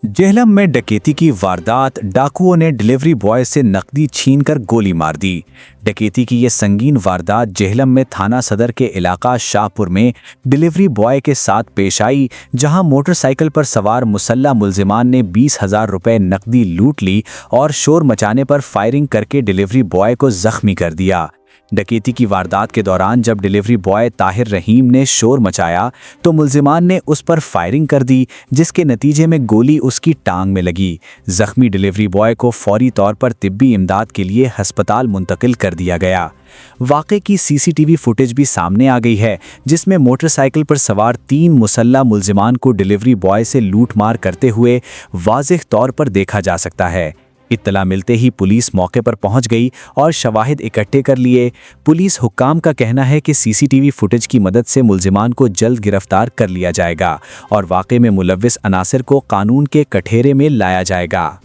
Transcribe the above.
जेहलम में डकैती की वारदात। डाकुओं ने डिलीवरी बॉय से नकदी छीनकर गोली मार दी। डकैती की ये संगीन वारदात जेहलम में थाना सदर के इलाका शाहपुर में डिलीवरी बॉय के साथ पेश आई, जहां मोटरसाइकिल पर सवार मुसल्ला मुलजिमान ने 20,000 रुपए नकदी लूट ली और शोर मचाने पर फायरिंग करके डिलीवरी बॉय को जख्मी कर दिया। डकैती की वारदात के दौरान जब डिलीवरी बॉय ताहिर रहीम ने शोर मचाया तो मुलजिमान ने उस पर फायरिंग कर दी, जिसके नतीजे में गोली उसकी टांग में लगी। जख्मी डिलीवरी बॉय को फौरी तौर पर तिब्बी इमदाद के लिए अस्पताल मुंतकिल कर दिया गया। वाक़े की सीसीटीवी फुटेज भी सामने आ गई है, जिसमें मोटरसाइकिल पर सवार 3 मुसल्ला मुलजिमान को डिलीवरी बॉय से लूटमार करते हुए वाज़ेह तौर पर देखा जा सकता है। इत्तला मिलते ही पुलिस मौके पर पहुंच गई और शवाहिद इकट्ठे कर लिए। पुलिस हुक्काम का कहना है कि सीसीटीवी फुटेज की मदद से मुलजिमान को जल्द गिरफ्तार कर लिया जाएगा और वाक़े में मुलव्विस अनासिर को कानून के कठघरे में लाया जाएगा।